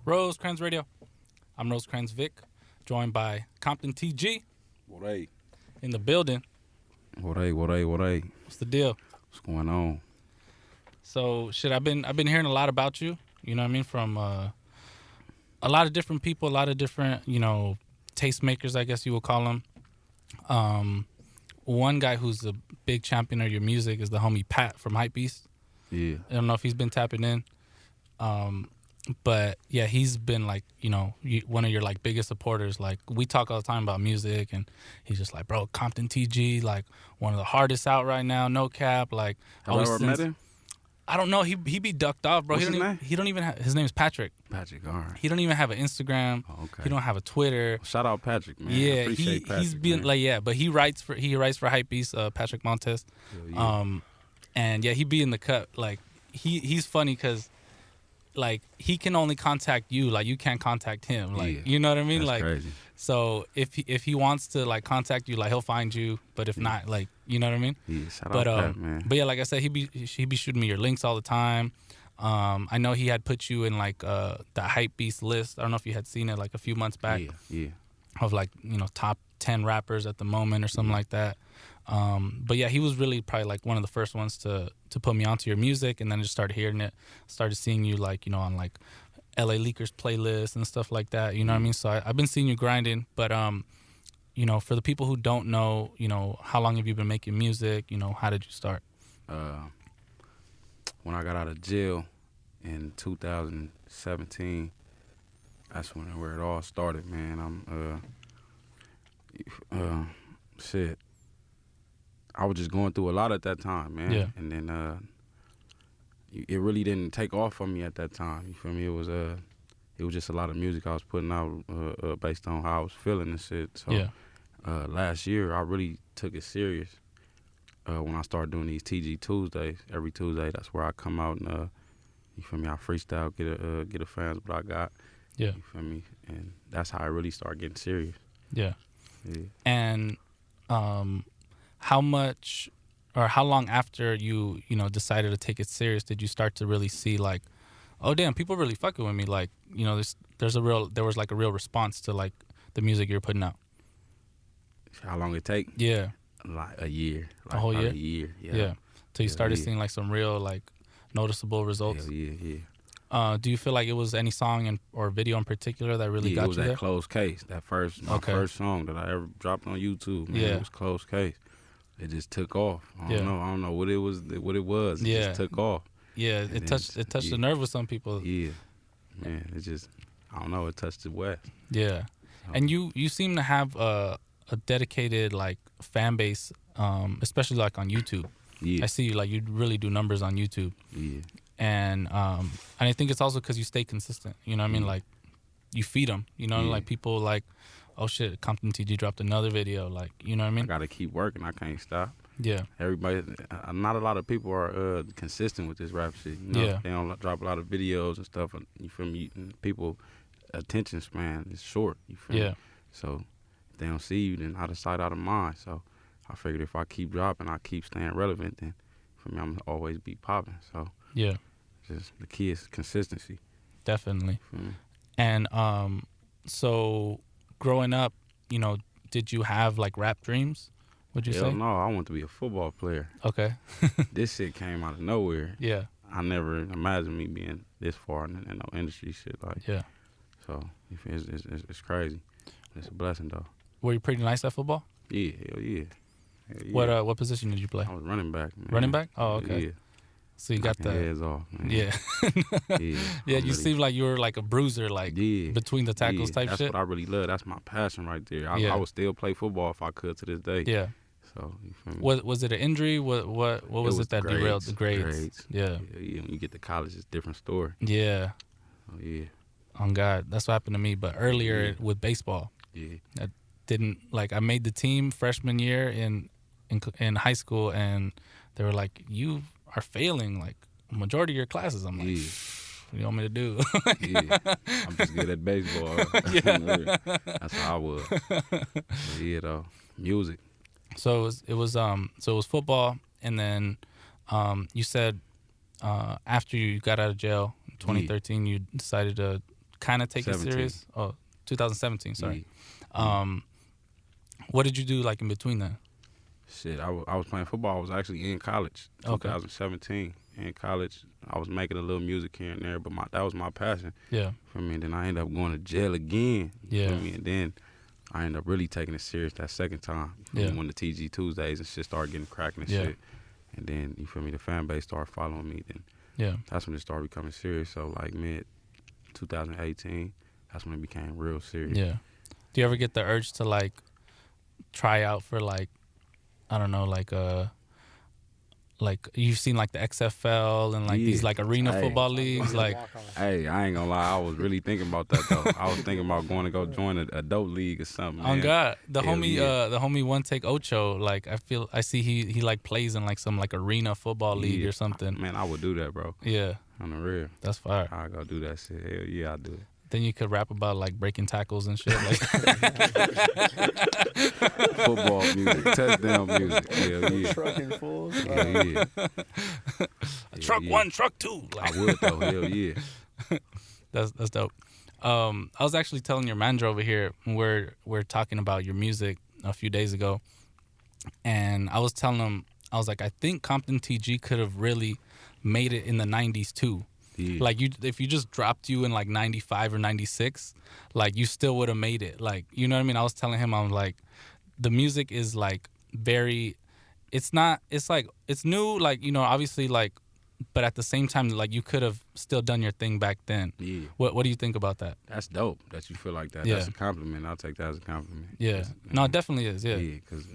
Rosecrans Radio. I'm Rosecrans Vic, joined by ComptonAssTG What hey? in the building. What hey? What's the deal? What's going on? So, I've been hearing a lot about you. You know what I mean? From a lot of different people, a lot of different, tastemakers, I guess you would call them. One guy who's a big champion of your music is the homie Pat from Hypebeast. Yeah. I don't know if he's been tapping in. But yeah, he's been like, one of your like biggest supporters. Like we talk all the time about music, and he's just like, bro, ComptonAssTG, like one of the hardest out right now, no cap. Like, Have I ever met him? I don't know. He be ducked off, bro. What's his name? He don't even have, his name is Patrick. Patrick, all right. He don't even have an Instagram. Oh, okay. He don't have a Twitter. Shout out Patrick, man. I Yeah, appreciate Patrick, he's been man. like, yeah, but he writes for Hypebeast, Patrick Montes. Yeah. And yeah, he be in the cut. Like he's funny because like he can only contact you, like you can't contact him. Like, Yeah. you know what I mean? That's Like crazy. so if he wants to like contact you, like he'll find you, but if not, like, you know what I mean? Yeah, shout But out Pat, man. but yeah, like I said, he be shooting me your links all the time. I know he had put you in like the Hypebeast list. I don't know if you had seen it like a few months back Yeah. of like, top 10 rappers at the moment or something like that. But yeah, he was really probably like one of the first ones to put me onto your music, and then I just started hearing it, started seeing you like, on like LA Leakers playlist and stuff like that, you know what I mean? So I've been seeing you grinding, but for the people who don't know, how long have you been making music? How did you start? When I got out of jail in 2017, that's where it all started, man. Shit. I was just going through a lot at that time, man. Yeah. And then it really didn't take off for me at that time. You feel me? It was just a lot of music I was putting out based on how I was feeling and shit. So Yeah. last year I really took it serious when I started doing these TG Tuesdays. Every Tuesday, that's where I come out and you feel me? I freestyle, get a fans what I got. Yeah. You feel me? And that's how I really started getting serious. Yeah. Yeah. And how much or how long after you decided to take it serious did you start to really see like, oh damn, people really fucking with me, like, there was like a real response to like the music you're putting out? How long it take? Yeah. Like a year. Like A whole year? A year, yeah. Yeah. So you started yeah. seeing like some real like noticeable results. Hell yeah. Do you feel like it was any song or video in particular that really Yeah, got it was you that there? Closed Case. My first song that I ever dropped on YouTube, man. Yeah. It was Closed Case. It just took off. I don't know what it was. It Yeah. just took off. Yeah, And it then touched the nerve with some people. Yeah, man. It just, I don't know. It touched the West. Yeah. And you seem to have a dedicated like fan base, especially like on YouTube. Yeah, I see you like you really do numbers on YouTube, yeah, and I think it's also because you stay consistent. You know what I mean? Like you feed them. Yeah. Like people like, oh shit, ComptonAssTG dropped another video. Like, you know what I I mean? gotta keep working. I can't stop. Yeah. Everybody, not a lot of people are consistent with this rap shit. Yeah. They don't drop a lot of videos and stuff. You feel me? And people attention span is short. You feel Yeah. me? So if they don't see you, then out of sight, out of mind. So I figured if I keep dropping, I keep staying relevant, then for me, I'm gonna always be popping. So Yeah. just the key is consistency. Definitely. You feel me? And so growing up, did you have like rap dreams? Would you Hell say? no, I want to be a football player. Okay. This shit came out of nowhere. Yeah. I never imagined me being this far in no industry shit. Like, Yeah. so it's crazy. It's a blessing though. Were you pretty nice at football? Yeah, hell yeah. Hell yeah. What position did you play? I was running back, man. Running back? Oh, okay. Yeah. So you got Knocking the heads off, man. yeah. Yeah. Yeah, I'm you really- seem like you were like a bruiser, like Yeah. between the tackles Yeah, type that's shit. what I really love. That's my passion right there. Yeah. I would still play football if I could to this day. Yeah. So you feel me? Was it an injury? What was it that derailed the grades? Yeah. Yeah. When you get to college, it's a different story. Yeah. Oh yeah. Oh God, that's what happened to me. But earlier Yeah. with baseball, Yeah. I made the team freshman year in high school, and they were like, "You are failing like majority of your classes." I'm like, Yeah. "What do you want me to do?" Yeah. I'm just good at baseball. Yeah. That's how I was. But yeah, though. Music. So it was football, and then you said after you got out of jail in 2013, you decided to kind of take it 17. serious? Oh, 2017. Sorry. Yeah. What did you do like in between then? Shit, I was playing football. I was actually in college, Okay. 2017. In college, I was making a little music here and there, but that was my passion. Yeah. For me, and then I ended up going to jail again. Yeah. For me, and then I ended up really taking it serious that second time. You feel me? When the TG Tuesdays and shit started getting cracking and shit. And then, you feel me, the fan base started following me. Then that's when it started becoming serious. So like mid 2018, that's when it became real serious. Yeah. Do you ever get the urge to like try out for like, I don't know, like you've seen like the XFL and like these like arena football leagues, like. Hey, I ain't gonna lie, I was really thinking about that though. I was thinking about going to go join a dope league or something. On God, the Hell homie One Take Ocho, like I see he like plays in like some like arena football league or something. Man, I would do that, bro. Yeah, on the real. That's fire. I go do that shit. Hell yeah, I do it. Then you could rap about like breaking tackles and shit. Like football music, touchdown music. Hell yeah. Trucking fools. Hell yeah. Truck one, truck two. Like, I would though. Hell yeah. That's dope. I was actually telling your manager over here, we're talking about your music a few days ago, and I was telling him, I was like, I think ComptonTG could have really made it in the 90s too. Yeah. Like if you just dropped you in like 95 or 96, like you still would have made it. Like, you know what I mean? I was telling him, I'm like, the music is like very, it's like, it's new, like, you know, obviously like, but at the same time, like you could have still done your thing back then. Yeah. What do you think about that? That's dope that you feel like that. Yeah. That's a compliment. I'll take that as a compliment. Yeah. No, it definitely is. Yeah. Yeah, because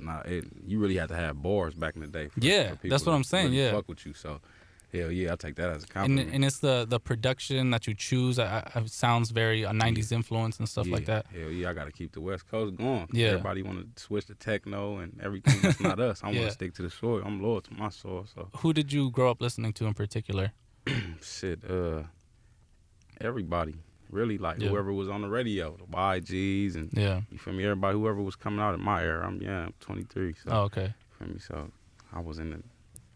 you really had to have bars back in the day. For people that's what I'm saying. Really Yeah. fuck with you. So, hell yeah, I'll take that as a compliment. And it's the production that you choose. It sounds very 90s influence and stuff like that. Hell yeah, I got to keep the West Coast going. Yeah. Everybody want to switch to techno and everything. That's not us. I want to stick to the soil. I'm loyal to my soil. So. Who did you grow up listening to in particular? Shit, everybody. Really, like whoever was on the radio, the YGs and you feel me, everybody, whoever was coming out in my era. I'm 23. So, okay. You feel me? So I was in the.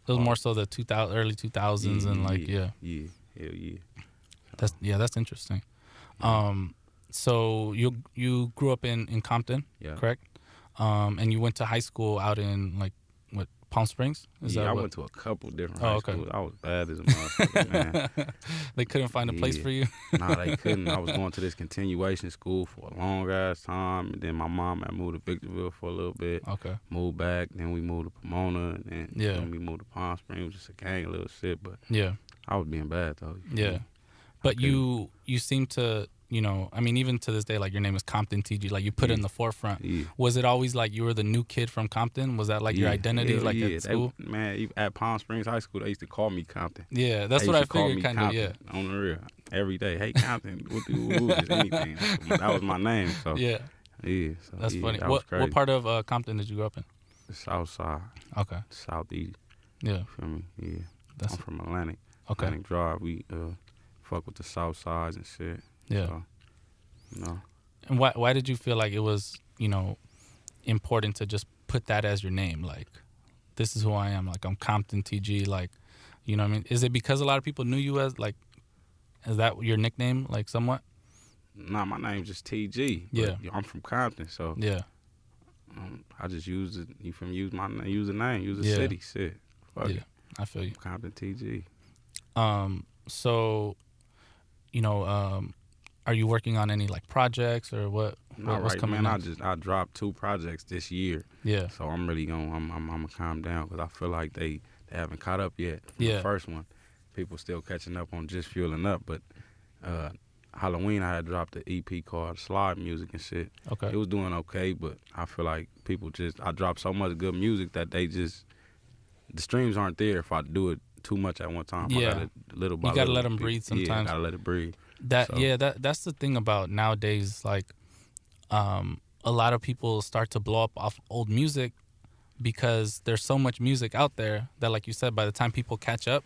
It was more so the early 2000s and like Yeah, hell yeah. That's interesting. So you grew up in Compton, correct? And you went to high school out in like what, Palm Springs? I went to a couple different high schools. I was bad as a motherfucker, man. They couldn't find a place for you? Nah, they couldn't. I was going to this continuation school for a long ass time, and then my mom had moved to Victorville for a little bit. Okay. Moved back, then we moved to Pomona, and then we moved to Palm Springs. It was just a gang of little shit, but I was being bad though. Yeah. But you seem to, you know, I mean, even to this day, like your name is ComptonTG, like you put it in the forefront. Yeah. Was it always like you were the new kid from Compton? Was that like your identity, like at school? Man, at Palm Springs High School, they used to call me Compton. Yeah, that's what I figured, kind of. Yeah, on the real, every day. Hey, Compton, just anything. That was my name. So yeah. So, that's funny. That what part of Compton did you grow up in? The South Side. Okay. Southeast. Yeah. You feel me? Yeah. I'm from Atlantic. Okay. Atlantic Drive. We fuck with the South Sides and shit. Yeah. So, no. And why did you feel like it was, you know, important to just put that as your name? Like, this is who I am. Like, I'm ComptonTG. Like, you know what I mean? Is it because a lot of people knew you as, like, is that your nickname, like, somewhat? Nah, my name's just TG. Yeah. I'm from Compton, so. Yeah. I just use it. You from use my name, use the name, use the city. Shit. Fuck it. I feel you. ComptonTG. So, you know, are you working on any like projects or what? Not what's right, coming man. next? I dropped 2 projects this year. Yeah. So I'm really I'm gonna calm down because I feel like they haven't caught up yet. Yeah. The first one, people still catching up on just fueling up. But Halloween, I had dropped an EP called Slide Music and shit. Okay. It was doing okay, but I feel like people I dropped so much good music that the streams aren't there if I do it too much at one time. Yeah. I gotta, little by you gotta little, let them breathe sometimes. Yeah, gotta let it breathe. That's the thing about nowadays. Like, a lot of people start to blow up off old music because there's so much music out there that, like you said, by the time people catch up,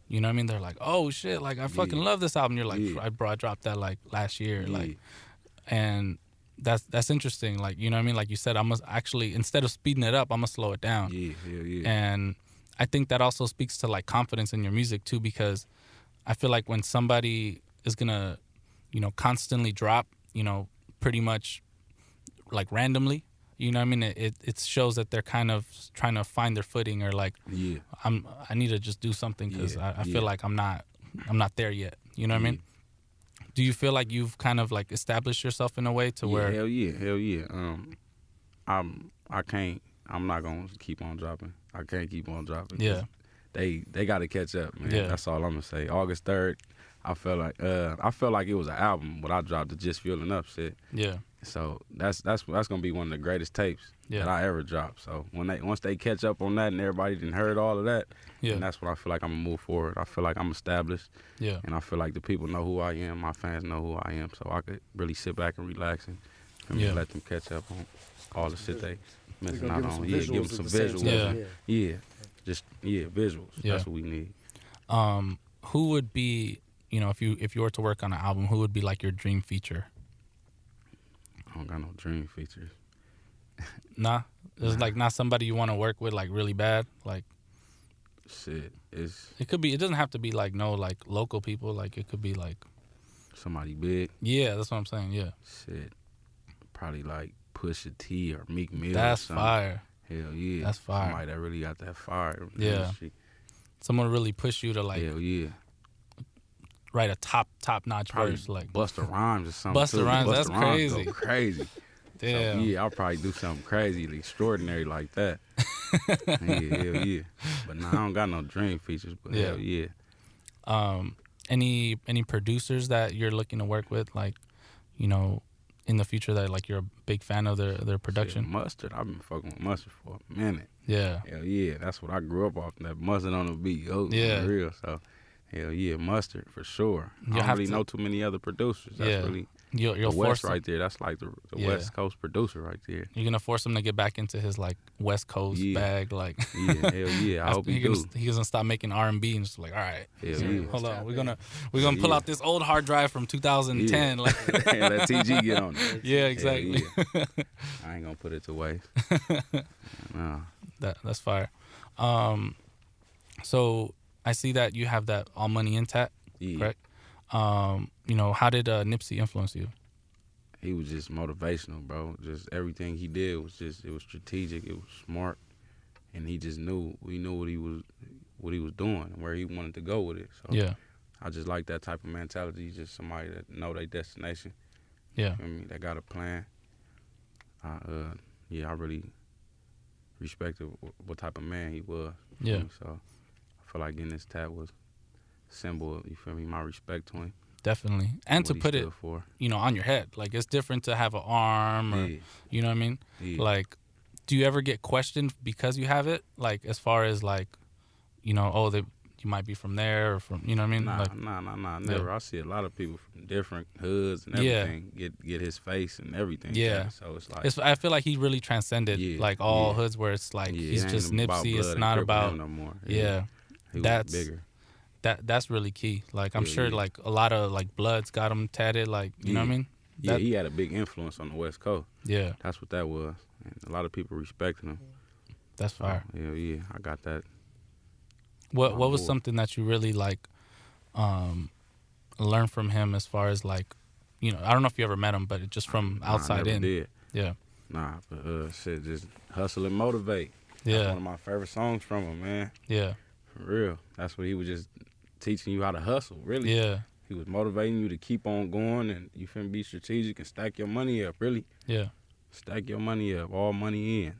you know what I mean? They're like, oh shit, like I fucking love this album. You're like, I dropped that like last year, like, and that's interesting. Like, you know what I mean? Like you said, I must actually, instead of speeding it up, I'm gonna slow it down. Yeah. And I think that also speaks to like confidence in your music too, because I feel like when somebody is gonna, constantly drop, pretty much like randomly. You know what I mean? It shows that they're kind of trying to find their footing, or like, I need to just do something because I feel like I'm not there yet. You know what I mean? Do you feel like you've kind of like established yourself in a way to where? Hell yeah. I'm not gonna keep on dropping. I can't keep on dropping. Yeah. They got to catch up, man. Yeah. That's all I'm gonna say. August 3rd, I felt like it was an album, but I dropped the Just Feeling Up shit. Yeah. So that's gonna be one of the greatest tapes that I ever dropped. So once they catch up on that and everybody done heard all of that, and that's when I feel like I'm gonna move forward. I feel like I'm established. Yeah. And I feel like the people know who I am, my fans know who I am, so I could really sit back and relax and let them catch up on all the shit they missing out on. Give them some visuals. Just visuals. Yeah. That's what we need. Who would be, if you were to work on an album, who would be like your dream feature? I don't got no dream features. Nah, it's like not somebody you want to work with like really bad. Like, shit, it could be. It doesn't have to be like no like local people. Like it could be like somebody big. Yeah, that's what I'm saying. Yeah. Shit, probably like Pusha T or Meek Mill. That's or fire. Hell yeah. That's fire. Somebody that really got that fire. Yeah. Someone really push you to like. Hell yeah. Write a top notch verse like Busta Rhymes or something. Busta Rhymes, that's crazy. Go crazy. Damn. So, I'll probably do something crazy, extraordinary like that. Hell yeah. But nah, I don't got no dream features. But hell yeah. Any producers that you're looking to work with, like, in the future that like you're a big fan of their production? Shit, Mustard. I've been fucking with Mustard for a minute. Yeah. Hell yeah. That's what I grew up off. That Mustard on the beat. For real. So. Hell yeah, Mustard for sure. I don't really know too many other producers. That's really you'll the West right there. That's like the West Coast producer right there. You're gonna force him to get back into his like West Coast bag, like. Hell yeah. I hope he do. He's gonna stop making R&B and just like, all right, hold on, we're gonna pull out this old hard drive from 2010. Like, let TG get on it. Yeah, exactly. I ain't gonna put it to waste. No. That's fire. So. I see that you have that All Money In tat, correct? How did Nipsey influence you? He was just motivational, bro. Just everything he did was it was strategic, it was smart, and he just knew what he was doing and where he wanted to go with it. So I just like that type of mentality. Just somebody that know their destination. Yeah, that got a plan. I really respected what type of man he was. Yeah. So. I feel like getting this tat was a symbol of, my respect to him. Definitely. And to put it, on your head. Like, it's different to have an arm or, you know what I mean? Yeah. Like, do you ever get questioned because you have it? Like, as far as, like, you might be from there or from, you know what I mean? Nah, never. I see a lot of people from different hoods and everything get his face and everything. Yeah. So it's like. I feel like he really transcended, like, all hoods where it's like, he's just Nipsey. It's not about. No more. Yeah. That's bigger. That's really key. Like I'm sure like a lot of like Bloods got him tatted, like you know what I mean? He had a big influence on the West Coast. Yeah. That's what that was. And a lot of people respected him. That's fire. Yeah, I got that. What was something that you really like learned from him as far as like, I don't know if you ever met him, but just from outside in. Did. Yeah. Nah, but just hustle and motivate. Yeah. That's one of my favorite songs from him, man. Yeah. For real. That's what he was just teaching you how to hustle, really. Yeah. He was motivating you to keep on going and you finna be strategic and stack your money up, really. Yeah. Stack your money up, all money in.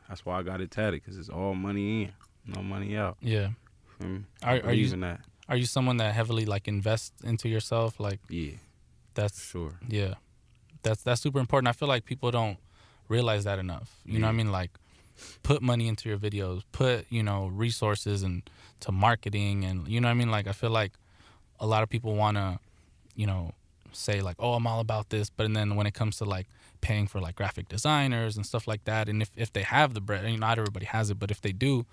That's why I got it tatted, because it's all money in, no money out. Yeah. Are you in that? Are you someone that heavily like invests into yourself? Like, yeah. That's sure. Yeah. That's super important. I feel like people don't realize that enough. You know what I mean? Like, put money into your videos, put, resources and to marketing and, you know what I mean? Like, I feel like a lot of people want to, say like, oh, I'm all about this. But then when it comes to like paying for like graphic designers and stuff like that, and if they have the bread, not everybody has it, but if they do,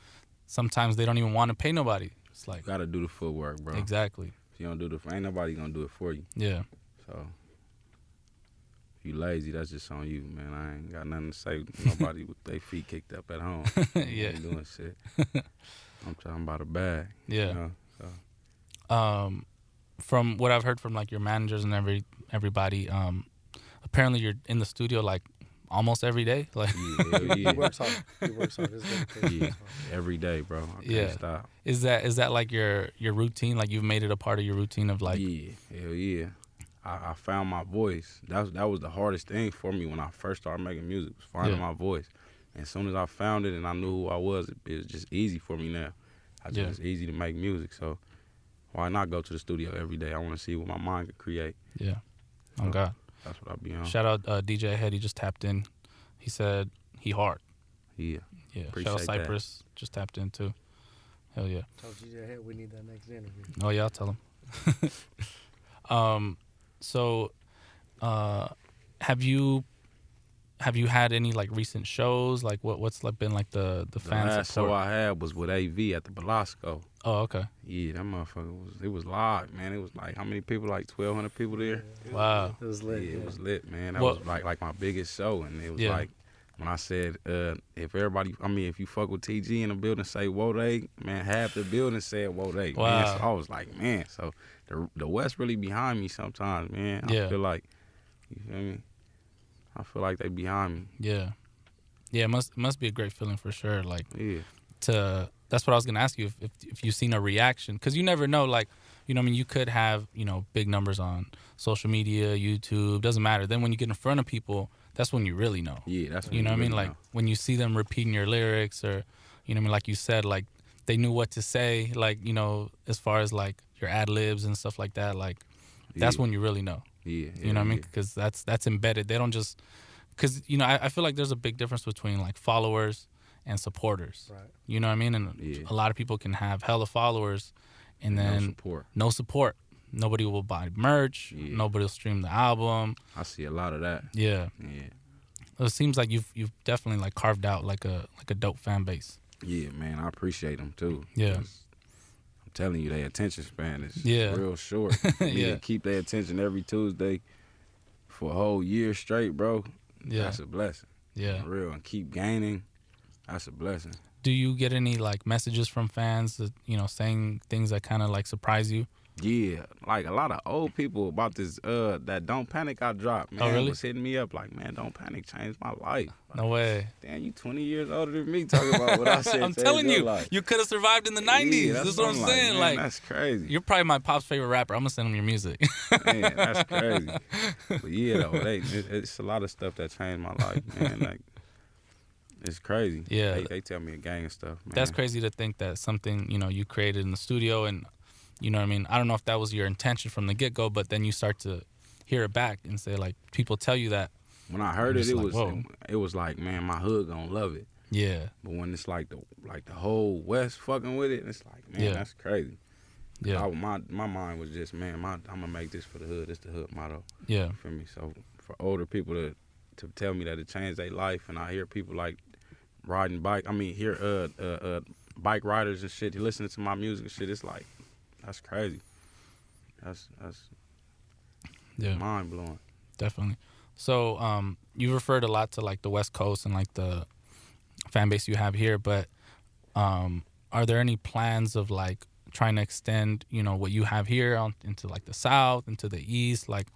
sometimes they don't even want to pay nobody. It's like. You got to do the footwork, bro. Exactly. If you don't do ain't nobody going to do it for you. Yeah. So. If you lazy, that's just on you, man. I ain't got nothing to say. Nobody with their feet kicked up at home. Yeah. Ain't doing shit. I'm talking about a bag. Yeah. So. from what I've heard from like your managers and everybody, apparently you're in the studio like almost every day. Like He works hard. He works hard. His dedication is hard. Every day, bro. I can't stop. Is that like your routine? Like you've made it a part of your routine of like? Yeah, hell yeah. I found my voice. That was the hardest thing for me when I first started making music, was finding my voice. And as soon as I found it and I knew who I was, it was just easy for me now. It's easy to make music. So why not go to the studio every day? I want to see what my mind could create. Yeah. Oh, God. That's what I be on. Shout out DJ Head. He just tapped in. He said he hard. Yeah. Yeah. Appreciate Shout out Cypress. Just tapped in too. Hell yeah. Tell DJ Head we need that next interview. Oh yeah, I'll tell him. So, have you had any like recent shows? Like what's like been like the fan last support? show I had was with AV at the Belasco. Oh, okay. Yeah, that motherfucker was live, man. It was like how many people? Like 1,200 people there. Wow. It was lit. Yeah, it was lit, man. That was like my biggest show, and it was like when I said if you fuck with TG in the building, say Wode, man, half the building said Wode. Wow. Man, so I was like, man, so the West really behind me sometimes, man. I feel like, you feel me? I feel like they behind me. Yeah. Yeah, it must be a great feeling for sure. Like, that's what I was gonna ask you if you've seen a reaction, because you never know. Like, you know, what I mean, you could have big numbers on social media, YouTube, doesn't matter. Then when you get in front of people, that's when you really know. Yeah, that's when you know what I mean. Know. Like when you see them repeating your lyrics, or what I mean, like you said, like they knew what to say. Like as far as like your ad libs and stuff like that. Like that's when you really know. Yeah, you know what I mean? Because that's embedded. They don't just because I feel like there's a big difference between like followers and supporters. Right. You know what I mean? And a lot of people can have hella followers and then no support. Nobody will buy merch. Yeah. Nobody will stream the album. I see a lot of that. Yeah. Yeah. It seems like you've definitely like carved out like a dope fan base. Yeah, man. I appreciate them too. Yeah. I'm telling you, their attention span is real short. Keep their attention every Tuesday for a whole year straight, bro. Yeah. That's a blessing. Yeah. For real. And keep gaining. That's a blessing. Do you get any like messages from fans that, saying things that kind of like surprise you? Yeah, like a lot of old people about this that Don't Panic I dropped, man. Oh, really? Was hitting me up like, man, Don't Panic changed my life. Like, no way. Damn, you 20 years older than me talking about what I said. I'm telling you, you could have survived in the 90s. Yeah, that's what I'm saying. Man, like that's crazy. You're probably my pop's favorite rapper. I'm gonna send him your music. Man, that's crazy. But yeah, though, it's a lot of stuff that changed my life, man. Like, it's crazy. Yeah. They tell me a gang of stuff, man. That's crazy to think that something, you created in the studio and, you know what I mean? I don't know if that was your intention from the get-go, but then you start to hear it back and say, like, people tell you that. When I heard it, it was like, man, my hood gonna love it. Yeah. But when it's like the whole West fucking with it, it's like, man, that's crazy. Yeah. My mind was just, man, I'm gonna make this for the hood. It's the hood motto. Yeah. You feel me? So for older people to tell me that it changed their life, and I hear people like riding bike. I mean, hear bike riders and shit listening to my music and shit. It's like, that's crazy. That's mind blowing. Definitely. So you referred a lot to like the West Coast and like the fan base you have here, but are there any plans of like trying to extend, what you have here into like the South, into the East, like,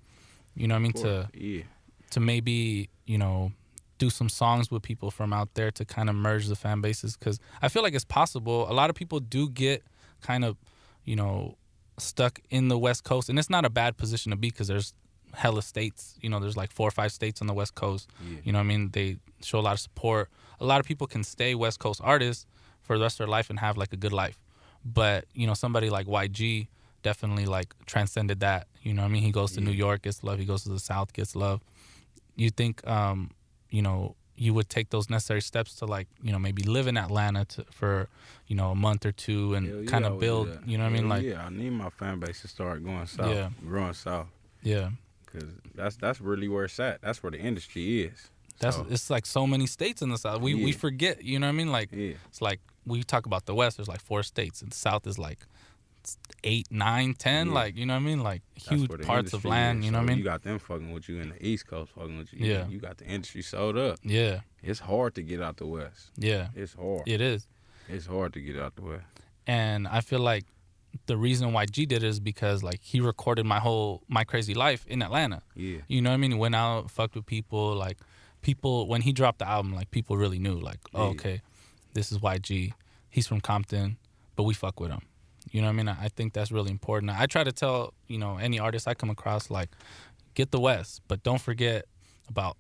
you know what I mean, to maybe, do some songs with people from out there to kind of merge the fan bases? Because I feel like it's possible. A lot of people do get kind of, stuck in the West Coast, and it's not a bad position to be because there's hella states. There's like 4 or 5 states on the West Coast. Yeah. You know what I mean? They show a lot of support. A lot of people can stay West Coast artists for the rest of their life and have like a good life. But, somebody like YG definitely like transcended that. You know what I mean? He goes to New York, gets love. He goes to the South, gets love. You think, you would take those necessary steps to like, maybe live in Atlanta for, a month or two and kind of build, you know what I mean? Like, I need my fan base to start going south, growing south. Yeah. Because that's really where it's at. That's where the industry is. It's like so many states in the South. We forget, you know what I mean? Like, it's like we talk about the West, there's like 4 states, and the South is like 8, 9, 10, like, you know what I mean? Like huge parts of land, you know what I mean? You got them fucking with you in the East Coast fucking with you. Yeah. You got the industry sold up. Yeah. It's hard to get out the West. Yeah. It's hard. It is. It's hard to get out the West. And I feel like, the reason why G did it is because like he recorded my crazy life in Atlanta. Yeah. You know what I mean? He went out, fucked with people. Like people, when he dropped the album, like people really knew. Like, oh, okay, this is YG. He's from Compton, but we fuck with him. You know what I mean? I think that's really important. I try to tell, you know, any artist I come across, like, get the West, but don't forget about,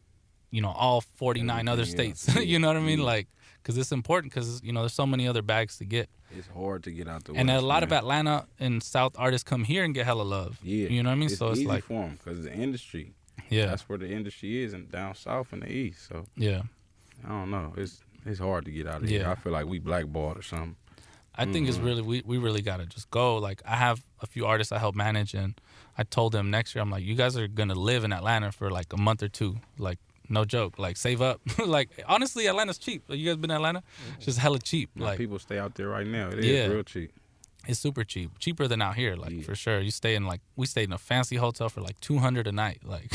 you know, all 49 other states. You know what I mean? Like, because it's important because, you know, there's so many other bags to get. It's hard to get out the West. And a lot of Atlanta and South artists come here and get hella love. Yeah. You know what I mean? So it's easy like, for them because the industry. Yeah. That's where the industry is, and down south and the east. So, yeah. I don't know. It's hard to get out of here. I feel like we blackballed or something. I think it's really, we really got to just go. Like, I have a few artists I help manage, and I told them next year, I'm like, you guys are going to live in Atlanta for like a month or two. Like, no joke. Like, save up. Like, honestly, Atlanta's cheap. You guys been to Atlanta? It's just hella cheap. Now, like, people stay out there right now. It is real cheap. It's super cheap. Cheaper than out here, like, for sure. You stay in, like, we stayed in a fancy hotel for like $200 a night, like,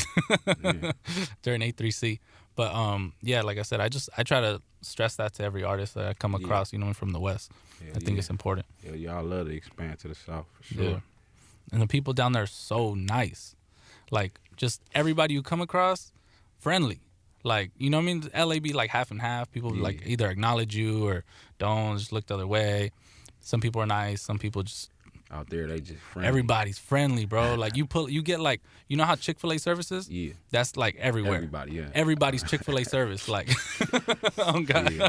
during A3C. But, yeah, like I said, I try to stress that to every artist that I come across, you know, from the West. I think it's important. Yeah, y'all love to expand to the South, for sure. Yeah. And the people down there are so nice. Like, just everybody you come across, friendly. Like, you know what I mean? LA be like half and half. People like either acknowledge you or don't, just look the other way. Some people are nice. Some people just out there, they just friendly. Everybody's friendly, bro. Like you get like, you know how Chick-fil-A services? Yeah. That's like everywhere. Everybody, yeah. Everybody's Chick-fil-A service. Like, oh God. Yeah.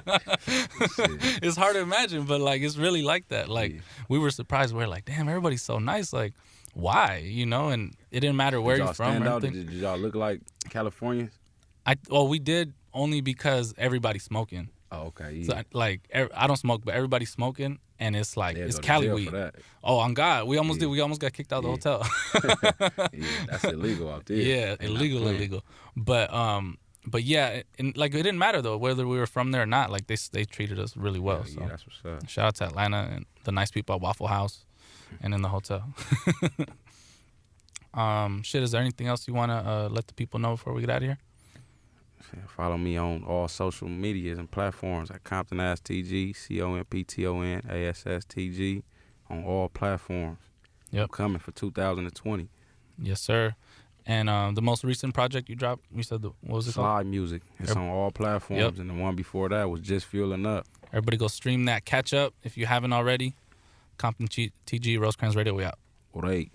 It's hard to imagine, but like it's really like that. Like we were surprised. We're like, damn, everybody's so nice. Like, why? You know, and it didn't matter where you're from. Did y'all look like Californians? We did only because everybody's smoking. Oh, okay. Yeah. So, like, I don't smoke, but everybody's smoking, and it's like it's Cali weed. Oh, on God, we almost did. We almost got kicked out of the hotel. Yeah, that's illegal out there. Yeah, illegal. But yeah, and like it didn't matter though whether we were from there or not. Like they treated us really well. Yeah, so that's what's up. Shout out to Atlanta and the nice people at Waffle House and in the hotel. Is there anything else you wanna let the people know before we get out of here? Follow me on all social medias and platforms at ComptonAssTG, ComptonAssTG, on all platforms. Yep. I'm coming for 2020. Yes, sir. And the most recent project you dropped, you said, what was it called? Slide Music. It's on all platforms, and the one before that was Just Fueling Up. Everybody go stream that. Catch up if you haven't already. ComptonAssTG, Rosecrans Radio, we out. Right.